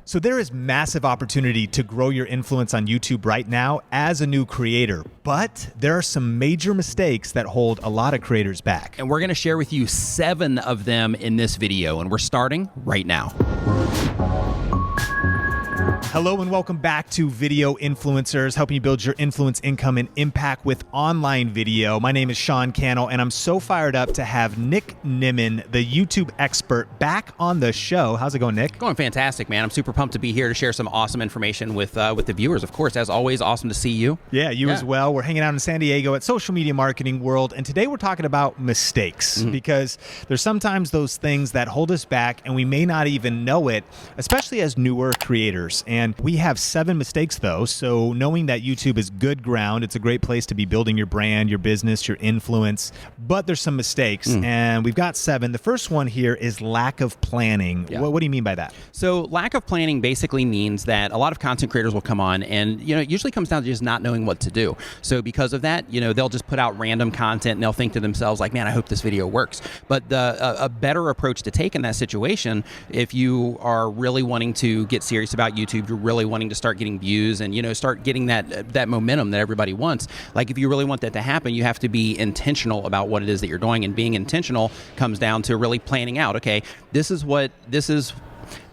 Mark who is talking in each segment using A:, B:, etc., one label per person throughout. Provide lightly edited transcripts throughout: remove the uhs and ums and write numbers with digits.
A: So there is massive opportunity to grow your influence on YouTube right now as a new creator, but there are some major mistakes that hold a lot of creators back.
B: And we're going to share with you 7 of them in this video, and we're starting right now.
A: Hello and welcome back to Video Influencers, helping you build your influence, income, and impact with online video. My name is Sean Cannell, and I'm so fired up to have Nick Nimmin, the YouTube expert, back on the show. How's it going, Nick?
B: Going fantastic, man. I'm super pumped to be here to share some awesome information with the viewers. Of course, as always, awesome to see you.
A: Yeah, you as well. We're hanging out in San Diego at Social Media Marketing World, and today we're talking about mistakes because there's sometimes those things that hold us back, and we may not even know it, especially as newer creators. And we have 7 mistakes though, so knowing that YouTube is good ground, it's a great place to be building your brand, your business, your influence, but there's some mistakes, and we've got 7. The first one here is lack of planning.
B: Yeah.
A: What do you mean by that?
B: So lack of planning basically means that a lot of content creators will come on and, it usually comes down to just not knowing what to do. So because of that, they'll just put out random content and they'll think to themselves like, man, I hope this video works. But a better approach to take in that situation, if you are really wanting to get serious about YouTube, you're really wanting to start getting views and start getting that momentum that everybody wants. Like if you really want that to happen, you have to be intentional about what it is that you're doing, and being intentional comes down to really planning out, okay, this is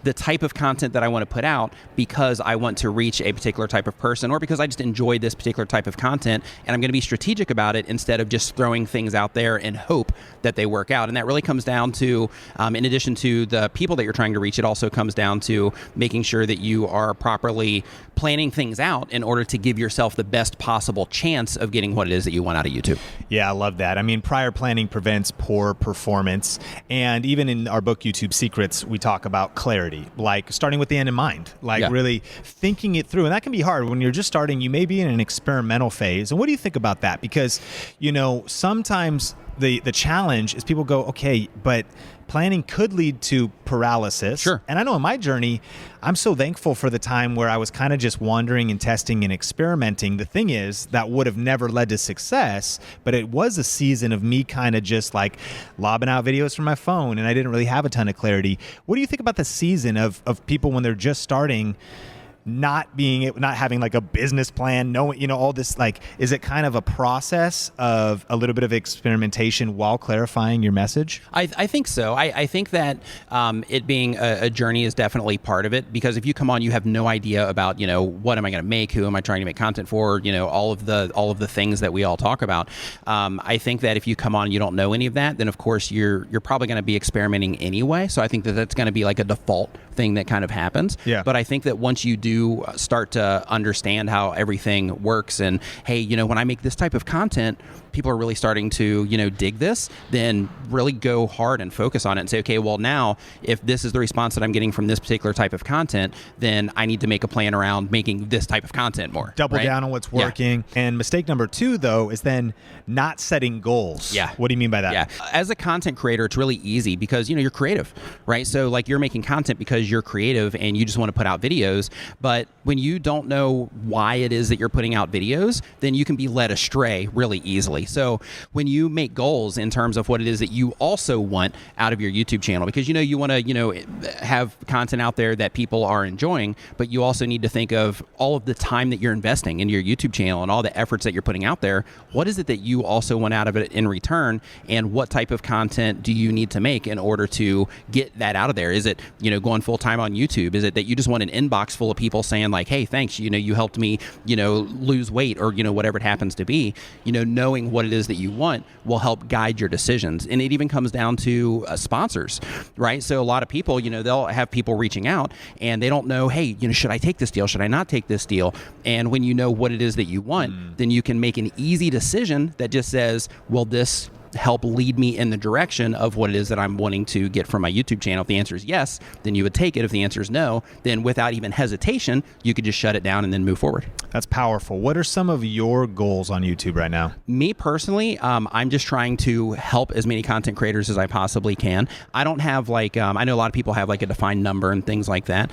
B: the type of content that I want to put out because I want to reach a particular type of person, or because I just enjoy this particular type of content, and I'm going to be strategic about it instead of just throwing things out there and hope that they work out. And that really comes down to, in addition to the people that you're trying to reach, it also comes down to making sure that you are properly planning things out in order to give yourself the best possible chance of getting what it is that you want out of YouTube.
A: Yeah, I love that. I mean, prior planning prevents poor performance. And even in our book, YouTube Secrets, we talk about clarity, like starting with the end in mind, like really thinking it through. And that can be hard when you're just starting. You may be in an experimental phase. And what do you think about that? Because, sometimes the challenge is people go, okay, but planning could lead to paralysis.
B: Sure.
A: And I know in my journey, I'm so thankful for the time where I was kind of just wandering and testing and experimenting. The thing is, that would have never led to success, but it was a season of me kind of just like lobbing out videos from my phone, and I didn't really have a ton of clarity. What do you think about the season of people when they're just starting, not having like a business plan, knowing, all this, like, is it kind of a process of a little bit of experimentation while clarifying your message?
B: I think so. I think that it being a journey is definitely part of it, because if you come on, you have no idea about, what am I going to make? Who am I trying to make content for? All of the things that we all talk about. I think that if you come on and you don't know any of that, then of course you're probably going to be experimenting anyway. So I think that that's going to be like a default thing that kind of happens.
A: Yeah.
B: But I think that once you do start to understand how everything works, and hey, when I make this type of content, people are really starting to, dig this, then really go hard and focus on it and say, okay, well now, if this is the response that I'm getting from this particular type of content, then I need to make a plan around making this type of content more.
A: Double down on what's working. Yeah. And mistake number 2, though, is then not setting goals.
B: Yeah.
A: What do you mean by that?
B: Yeah. As a content creator, it's really easy because, you're creative, right? So like you're making content because you're creative and you just want to put out videos. But when you don't know why it is that you're putting out videos, then you can be led astray really easily. So when you make goals in terms of what it is that you also want out of your YouTube channel, because you want to have content out there that people are enjoying, but you also need to think of all of the time that you're investing in your YouTube channel and all the efforts that you're putting out there. What is it that you also want out of it in return, and what type of content do you need to make in order to get that out of there? Is it going full time on YouTube? Is it that you just want an inbox full of people saying like, hey, thanks, you helped me lose weight, or whatever it happens to be? Knowing what it is that you want will help guide your decisions. And it even comes down to sponsors, right? So a lot of people, they'll have people reaching out and they don't know, hey, should I take this deal? Should I not take this deal? And when you know what it is that you want, then you can make an easy decision that just says, well, this help lead me in the direction of what it is that I'm wanting to get from my YouTube channel. If the answer is yes, then you would take it. If the answer is no, then without even hesitation, you could just shut it down and then move forward.
A: That's powerful. What are some of your goals on YouTube right now?
B: Me personally, I'm just trying to help as many content creators as I possibly can. I don't have like, I know a lot of people have like a defined number and things like that.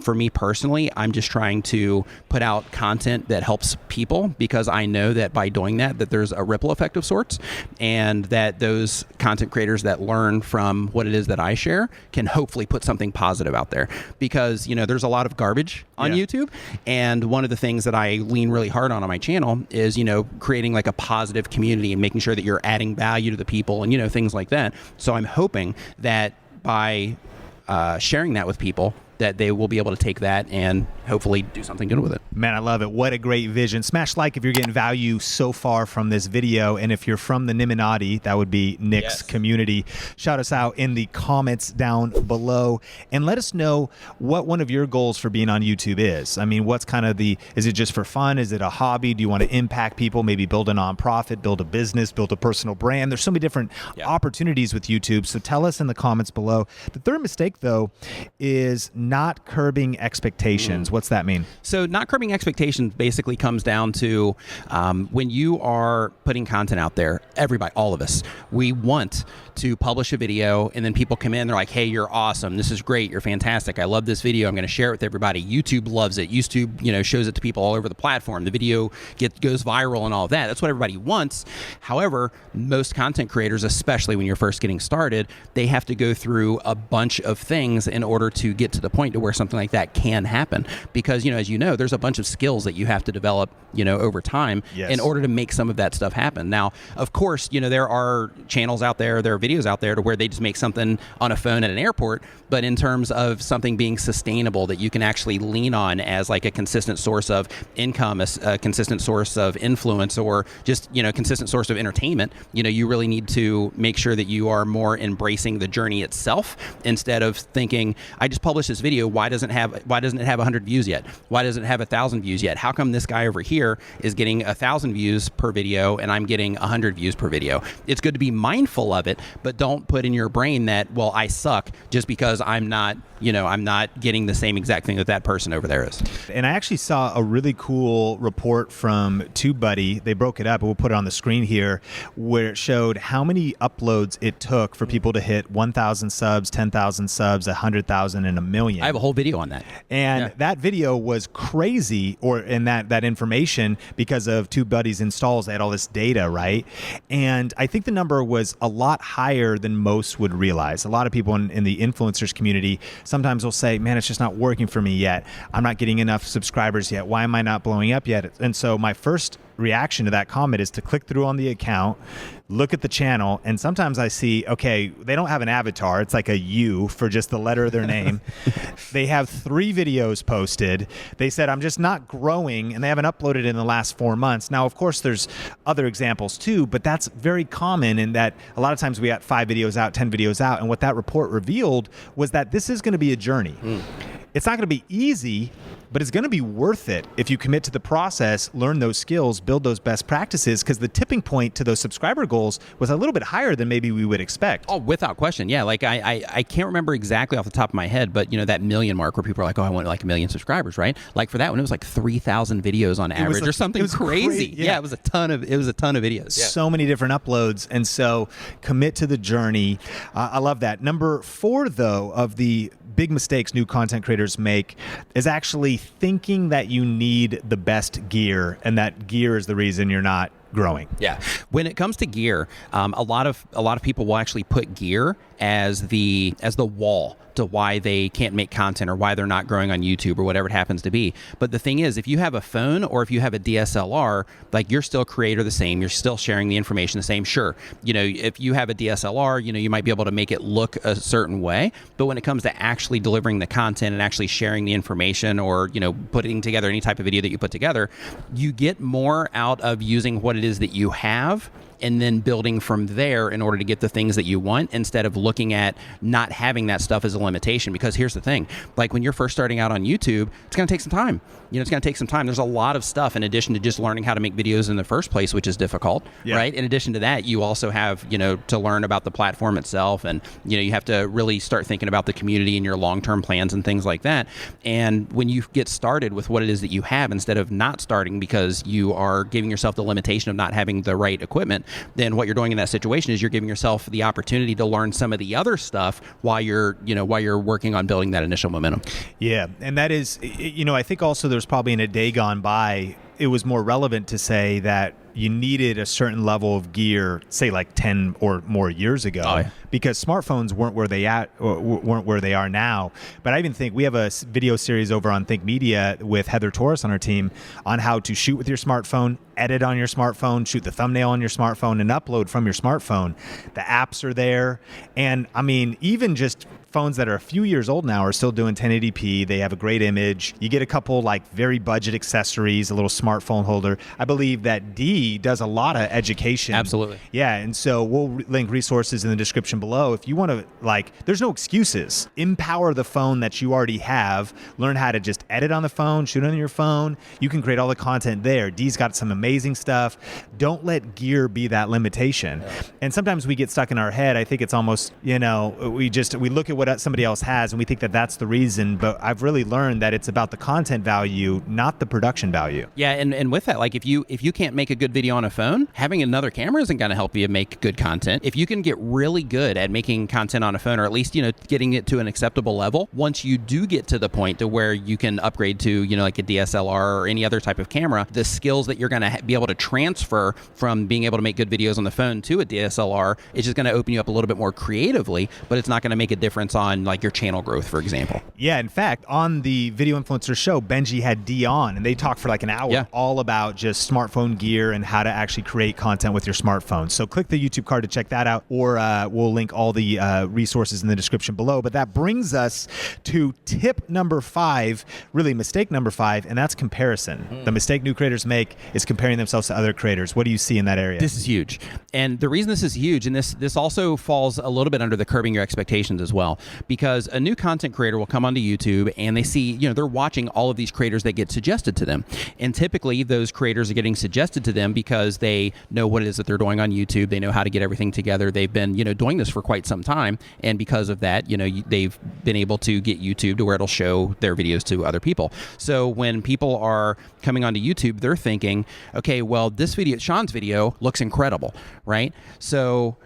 B: For me personally, I'm just trying to put out content that helps people, because I know that by doing that, that there's a ripple effect of sorts. And and that those content creators that learn from what it is that I share can hopefully put something positive out there. Because, there's a lot of garbage on YouTube, and one of the things that I lean really hard on my channel is, creating like a positive community and making sure that you're adding value to the people and, things like that. So I'm hoping that by sharing that with people, that they will be able to take that and hopefully do something good with it.
A: Man, I love it. What a great vision. Smash like if you're getting value so far from this video. And if you're from the Nimminati, that would be Nick's community, shout us out in the comments down below and let us know what one of your goals for being on YouTube is. I mean, what's kind of is it just for fun? Is it a hobby? Do you want to impact people? Maybe build a nonprofit, build a business, build a personal brand? There's so many different opportunities with YouTube. So tell us in the comments below. The third mistake, though, is not curbing expectations. What's that mean?
B: So not curbing expectations basically comes down to when you are putting content out there, everybody, all of us, we want to publish a video and then people come in, they're like, hey, you're awesome. This is great. You're fantastic. I love this video. I'm going to share it with everybody. YouTube loves it. YouTube, shows it to people all over the platform. The video goes viral and all of that. That's what everybody wants. However, most content creators, especially when you're first getting started, they have to go through a bunch of things in order to get to the point to where something like that can happen. Because, as there's a bunch of skills that you have to develop, over time in order to make some of that stuff happen. Now, of course, there are channels out there, there are videos out there to where they just make something on a phone at an airport, but in terms of something being sustainable that you can actually lean on as like a consistent source of income, a consistent source of influence, or just, consistent source of entertainment, you really need to make sure that you are more embracing the journey itself instead of thinking, I just published this video, why doesn't it have 100 views yet? Why doesn't it have 1,000 views yet? How come this guy over here is getting 1,000 views per video and I'm getting 100 views per video? It's good to be mindful of it, but don't put in your brain that, well, I suck just because I'm not getting the same exact thing that person over there is.
A: And I actually saw a really cool report from TubeBuddy. They broke it up, and we'll put it on the screen here, where it showed how many uploads it took for people to hit 1,000 subs, 10,000 subs, 100,000, and 1 million.
B: I have a whole video on that.
A: And that video was crazy, in that information, because of TubeBuddy's installs. They had all this data, right? And I think the number was a lot higher than most would realize. A lot of people in the influencers community sometimes will say, man, it's just not working for me yet. I'm not getting enough subscribers yet. Why am I not blowing up yet? And so my first reaction to that comment is to click through on the account, look at the channel, and sometimes I see, okay, they don't have an avatar. It's like a U for just the letter of their name. They have 3 videos posted. They said, I'm just not growing, and they haven't uploaded in the last 4 months. Now, of course, there's other examples too, but that's very common in that a lot of times we got 5 videos out, 10 videos out, and what that report revealed was that this is going to be a journey. It's not going to be easy, but it's going to be worth it if you commit to the process, learn those skills, build those best practices, because the tipping point to those subscriber goals was a little bit higher than maybe we would expect.
B: Oh, without question. Yeah. Like I can't remember exactly off the top of my head, but that million mark where people are like, oh, I want like 1 million subscribers, right? Like for that one, it was like 3,000 videos on average or something crazy. Yeah, it was a ton of videos.
A: So many different uploads. And so commit to the journey. I love that. Number 4, though, of the big mistakes new content creators make is actually thinking that you need the best gear, and that gear is the reason you're not growing.
B: Yeah. When it comes to gear, a lot of people will actually put gear as the wall to why they can't make content or why they're not growing on YouTube or whatever it happens to be. But the thing is, if you have a phone or if you have a DSLR, like you're still creator the same, you're still sharing the information the same. Sure, if you have a DSLR, you might be able to make it look a certain way. But when it comes to actually delivering the content and actually sharing the information or, putting together any type of video that you put together, you get more out of using what it is that you have and then building from there in order to get the things that you want, instead of looking at not having that stuff as a limitation. Because here's the thing, like when you're first starting out on YouTube, it's going to take some time. It's going to take some time. There's a lot of stuff in addition to just learning how to make videos in the first place, which is difficult, right? In addition to that, you also have, to learn about the platform itself, and, you have to really start thinking about the community and your long-term plans and things like that. And when you get started with what it is that you have, instead of not starting because you are giving yourself the limitation of not having the right equipment, then what you're doing in that situation is you're giving yourself the opportunity to learn some of the other stuff while you're working on building that initial momentum.
A: Yeah. And that is, I think also there's probably in a day gone by, it was more relevant to say that you needed a certain level of gear, say like 10 or more years ago.
B: Oh, yeah.
A: Because smartphones weren't where they are now. But I even think we have a video series over on Think Media with Heather Torres on our team on how to shoot with your smartphone, edit on your smartphone, shoot the thumbnail on your smartphone, and upload from your smartphone. The apps are there. And I mean, even just phones that are a few years old now are still doing 1080p. They have a great image. You get a couple like very budget accessories, a little smartphone holder. I believe that D does a lot of education.
B: Absolutely.
A: Yeah, and so we'll link resources in the description below. If you want to, like, there's no excuses. Empower the phone that you already have. Learn how to just edit on the phone, shoot on your phone. You can create all the content there. D's got some amazing stuff. Don't let gear be that limitation. Yeah. And sometimes we get stuck in our head. I think it's almost, we look at what somebody else has and we think that that's the reason, but I've really learned that it's about the content value, not the production value.
B: Yeah, and with that, like if you can't make a good video on a phone, having another camera isn't going to help you make good content. If you can get really good at making content on a phone, or at least getting it to an acceptable level, once you do get to the point to where you can upgrade to like a DSLR or any other type of camera, the skills that you're going to be able to transfer from being able to make good videos on the phone to a DSLR is just going to open you up a little bit more creatively, but it's not going to make a difference on like your channel growth, for example.
A: Yeah, in fact, on the Video Influencer show, Benji had D on, and they talked for like an hour all about just smartphone gear and how to actually create content with your smartphone. So click the YouTube card to check that out, or we'll link all the resources in the description below. But that brings us to tip number 5, really mistake number 5, and that's comparison. The mistake new creators make is comparing themselves to other creators. What do you see in that area?
B: This is huge. And the reason this is huge, and this also falls a little bit under the curbing your expectations as well, because a new content creator will come onto YouTube and they see, they're watching all of these creators that get suggested to them. And typically those creators are getting suggested to them because they know what it is that they're doing on YouTube. They know how to get everything together. They've been, doing this for quite some time. And because of that, they've been able to get YouTube to where it'll show their videos to other people. So when people are coming onto YouTube, they're thinking, okay, well, this video, Sean's video looks incredible, right? So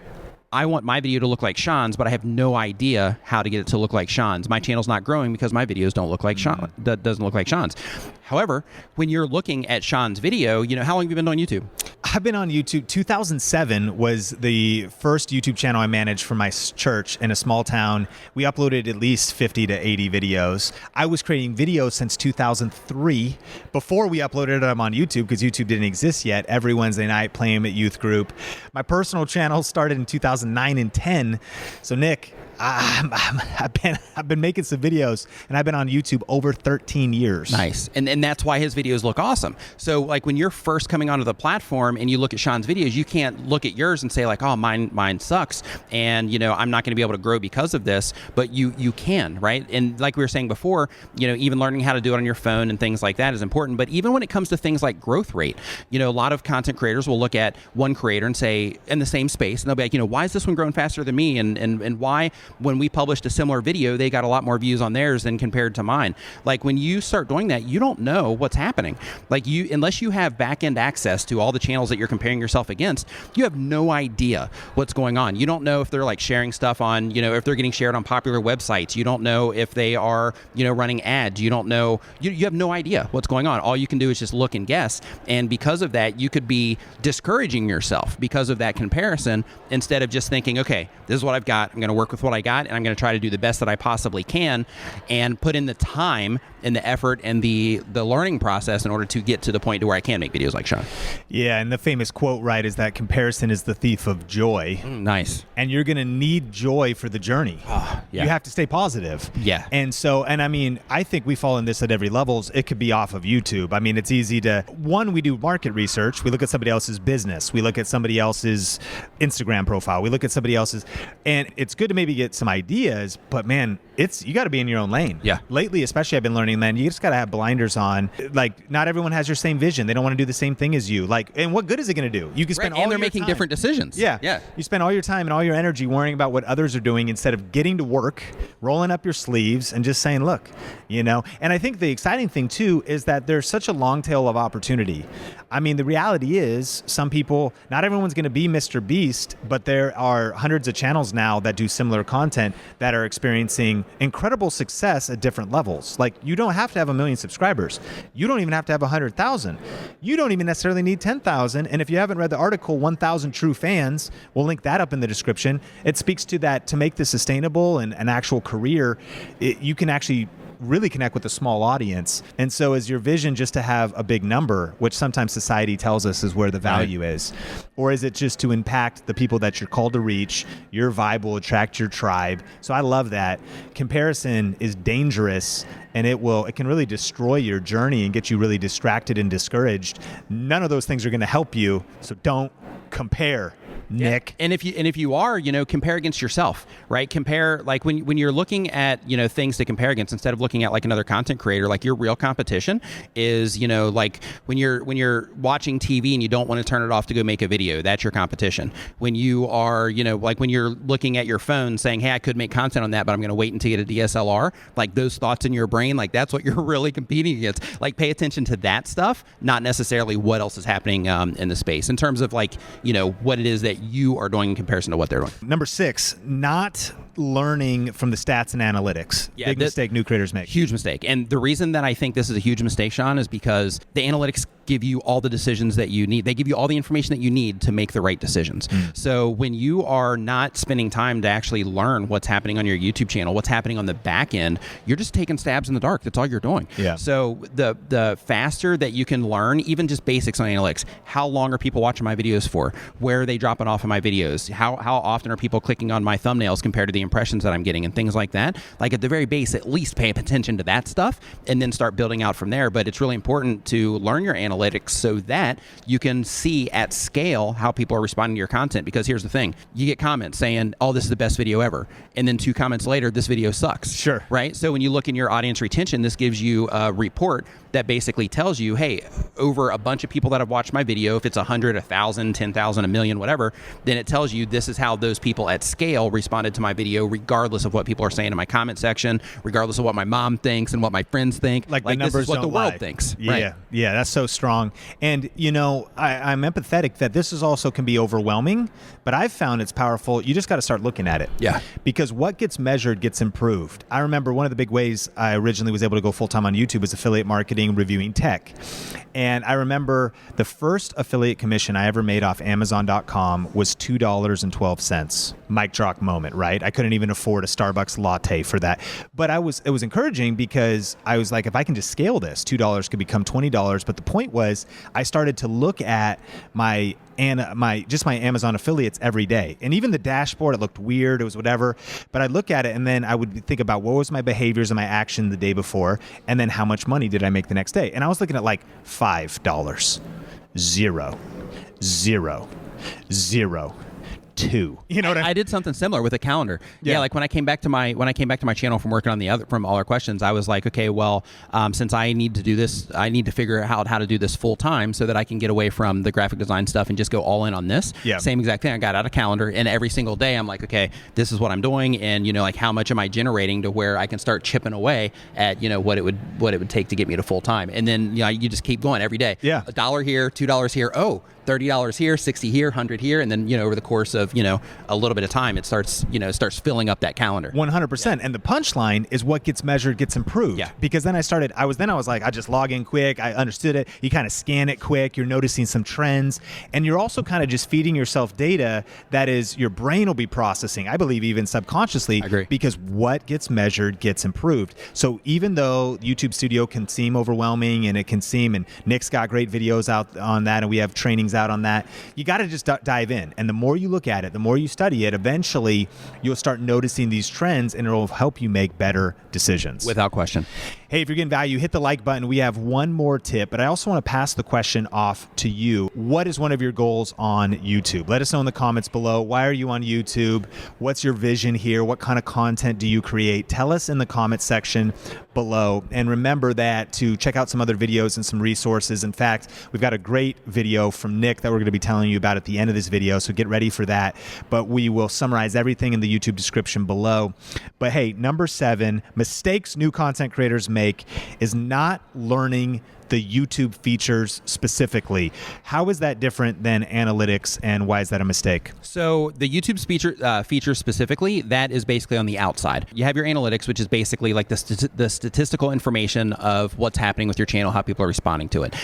B: I want my video to look like Sean's, but I have no idea how to get it to look like Sean's. My channel's not growing because my videos don't look like Sean. That doesn't look like Sean's. However, when you're looking at Sean's video, how long have you been on YouTube?
A: I've been on YouTube. 2007 was the first YouTube channel I managed for my church in a small town. We uploaded at least 50 to 80 videos. I was creating videos since 2003. Before we uploaded them on YouTube, because YouTube didn't exist yet, every Wednesday night playing at youth group. My personal channel started in 2009 and 10. So Nick, I've been making some videos, and I've been on YouTube over 13 years.
B: Nice. And that's why his videos look awesome. So like when you're first coming onto the platform and you look at Sean's videos, you can't look at yours and say like, oh, mine sucks, and I'm not going to be able to grow because of this. But you can, right? And like we were saying before, even learning how to do it on your phone and things like that is important. But even when it comes to things like growth rate, a lot of content creators will look at one creator and say, in the same space, and they'll be like, why is this one growing faster than me? And why, when we published a similar video, they got a lot more views on theirs than compared to mine. Like when you start doing that, you don't know what's happening. Like unless you have back-end access to all the channels that you're comparing yourself against, you have no idea what's going on. You don't know if they're like sharing stuff on, if they're getting shared on popular websites. You don't know if they are, running ads. You don't know, you have no idea what's going on. All you can do is just look and guess. And because of that, you could be discouraging yourself because of that comparison, instead of just thinking, okay, this is what I've got. I'm going to work with what I got, and I'm going to try to do the best that I possibly can and put in the time and the effort and the learning process in order to get to the point to where I can make videos like Sean.
A: Yeah, and the famous quote, right, is that comparison is the thief of joy.
B: Nice.
A: And you're going to need joy for the journey.
B: Yeah.
A: You have to stay positive.
B: Yeah.
A: And so, I mean, I think we fall in this at every levels. It could be off of YouTube. I mean, it's easy to, we do market research. We look at somebody else's business. We look at somebody else's Instagram profile. We look at somebody else's, and it's good to maybe get some ideas, but man, you got to be in your own lane.
B: Yeah.
A: Lately, especially, I've been learning that you just got to have blinders on. Like, not everyone has your same vision. They don't want to do the same thing as you. Like, and what good is it going to do? You can spend all
B: and they're
A: your
B: making
A: time.
B: Different decisions.
A: Yeah.
B: Yeah.
A: You spend all your time and all your energy worrying about what others are doing instead of getting to work, rolling up your sleeves, and just saying, look, And I think the exciting thing too is that there's such a long tail of opportunity. I mean, the reality is some people, not everyone's going to be Mr. Beast, but there are hundreds of channels now that do similar content that are experiencing incredible success at different levels. Like, you don't have to have 1 million subscribers. You don't even have to have 100,000. You don't even necessarily need 10,000. And if you haven't read the article, 1,000 True Fans, we'll link that up in the description. It speaks to that. To make this sustainable and an actual career, you can actually really connect with a small audience. And so is your vision just to have a big number, which sometimes society tells us is where the value is? Or is it just to impact the people that you're called to reach? Your vibe will attract your tribe. So I love that. Comparison is dangerous, and it can really destroy your journey and get you really distracted and discouraged. None of those things are going to help you. So don't compare, Nick.
B: And if you are, compare against yourself, right? Compare, like when you're looking at, things to compare against, instead of looking at like another content creator, like your real competition is, like when you're watching TV and you don't want to turn it off to go make a video, that's your competition. When you are, like when you're looking at your phone saying, hey, I could make content on that, but I'm going to wait until you get a DSLR, like those thoughts in your brain, like that's what you're really competing against. Like, pay attention to that stuff, not necessarily what else is happening in the space in terms of like, what it is that you are doing in comparison to what they're doing.
A: Number 6, not learning from the stats and analytics. Big mistake new creators make.
B: Huge mistake. And the reason that I think this is a huge mistake, Sean, is because the analytics give you all the decisions that you need. They give you all the information that you need to make the right decisions. So when you are not spending time to actually learn what's happening on your YouTube channel, what's happening on the back end, you're just taking stabs in the dark. That's all you're doing.
A: Yeah.
B: So the faster that you can learn, even just basics on analytics, how long are people watching my videos for? Where are they dropping off of my videos? How often are people clicking on my thumbnails compared to the impressions that I'm getting and things like that? Like, at the very base, at least pay attention to that stuff and then start building out from there. But it's really important to learn your analytics so that you can see at scale how people are responding to your content. Because here's the thing, you get comments saying, oh, this is the best video ever. And then 2 comments later, this video sucks.
A: Sure.
B: Right? So when you look in your audience retention, this gives you a report that basically tells you, hey, over a bunch of people that have watched my video, if it's 100, 1,000, 10,000, a million, whatever, then it tells you this is how those people at scale responded to my video, regardless of what people are saying in my comment section, regardless of what my mom thinks and what my friends think.
A: Like the numbers
B: this is what
A: don't
B: the world
A: lie.
B: thinks.
A: Yeah,
B: Right?
A: yeah, that's so strong. And, I'm empathetic that this is also can be overwhelming, but I've found it's powerful. You just got to start looking at it.
B: Yeah.
A: Because what gets measured gets improved. I remember one of the big ways I originally was able to go full-time on YouTube was affiliate marketing, reviewing tech. And I remember the first affiliate commission I ever made off Amazon.com was $2.12. Mic drop moment, right? I couldn't even afford a Starbucks latte for that. But it was encouraging because I was like, if I can just scale this, $2 could become $20. But the point was, I started to look at my Amazon affiliates every day. And even the dashboard, it looked weird. It was whatever. But I'd look at it and then I would think about what was my behaviors and my action the day before. And then how much money did I make the next day? And I was looking at like $5, 0, 0, 0. 2. You know what
B: I did something similar with a calendar. Yeah, like when I came back to my channel from working on from all our questions, I was like, okay, well, since I need to do this, I need to figure out how to do this full time so that I can get away from the graphic design stuff and just go all in on this.
A: Yeah.
B: Same exact thing. I got out a calendar, and every single day I'm like, okay, this is what I'm doing, and like how much am I generating to where I can start chipping away at what it would take to get me to full time, and then you just keep going every day.
A: Yeah.
B: $1 here, $2 here. Oh, $30 here, 60 here, 100 here, and then over the course of a little bit of time, it starts filling up that calendar.
A: 100%. Yeah. And the punchline is what gets measured gets improved. Yeah. Because then I was like, I just log in quick. I understood it. You kind of scan it quick. You're noticing some trends, and you're also kind of just feeding yourself data that is your brain will be processing. I believe even subconsciously.
B: I agree.
A: Because what gets measured gets improved. So even though YouTube Studio can seem overwhelming and and Nick's got great videos out on that, and we have trainings out on that, you got to just dive in. And the more you look at it, the more you study it, eventually you'll start noticing these trends, and it'll help you make better decisions.
B: Without question.
A: Hey, if you're getting value, hit the like button. We have one more tip, but I also want to pass the question off to you. What is one of your goals on YouTube? Let us know in the comments below. Why are you on YouTube? What's your vision here? What kind of content do you create? Tell us in the comment section below. And remember that to check out some other videos and some resources. In fact, we've got a great video from Nick that we're going to be telling you about at the end of this video, so get ready for that. But we will summarize everything in the YouTube description below. But hey, number 7, mistakes new content creators make is not learning the YouTube features specifically. How is that different than analytics, and why is that a mistake?
B: So the YouTube feature specifically, that is basically on the outside. You have your analytics, which is basically like the statistical information of what's happening with your channel, how people are responding to it.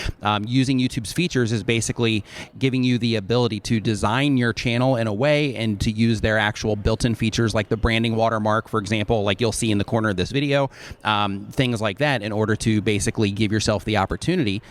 B: Using YouTube's features is basically giving you the ability to design your channel in a way and to use their actual built-in features like the branding watermark, for example, like you'll see in the corner of this video, things like that, in order to basically give yourself the opportunity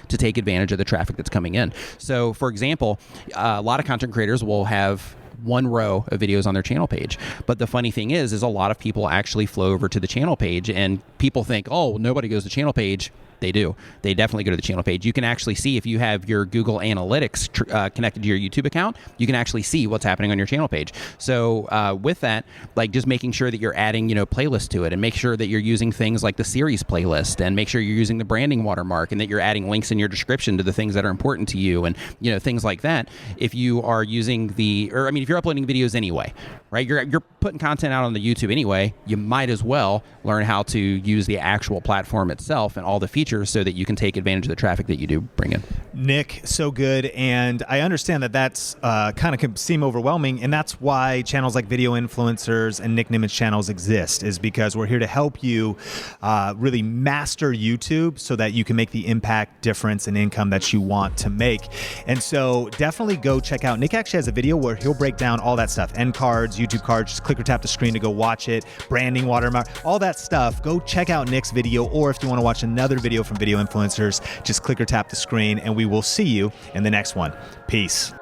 B: to take advantage of the traffic that's coming in. So for example, a lot of content creators will have one row of videos on their channel page. But the funny thing is a lot of people actually flow over to the channel page, and people think, oh, nobody goes to channel page. They do. They definitely go to the channel page. You can actually see, if you have your Google Analytics connected to your YouTube account, you can actually see what's happening on your channel page. So with that, like just making sure that you're adding, playlists to it, and make sure that you're using things like the series playlist, and make sure you're using the branding watermark, and that you're adding links in your description to the things that are important to you, and things like that. If you are using if you're uploading videos anyway, right? You're putting content out on the YouTube anyway. You might as well learn how to use the actual platform itself and all the features so that you can take advantage of the traffic that you do bring in.
A: Nick, so good. And I understand that that's kind of can seem overwhelming, and that's why channels like Video Influencers and Nick Nimmin's channels exist, is because we're here to help you really master YouTube so that you can make the impact, difference, and income that you want to make. And so definitely go check out, Nick actually has a video where he'll break down all that stuff, end cards, YouTube cards, just click or tap the screen to go watch it, branding watermark, all that stuff. Go check out Nick's video, or if you want to watch another video from Video Influencers, just click or tap the screen, and we will see you in the next one. Peace.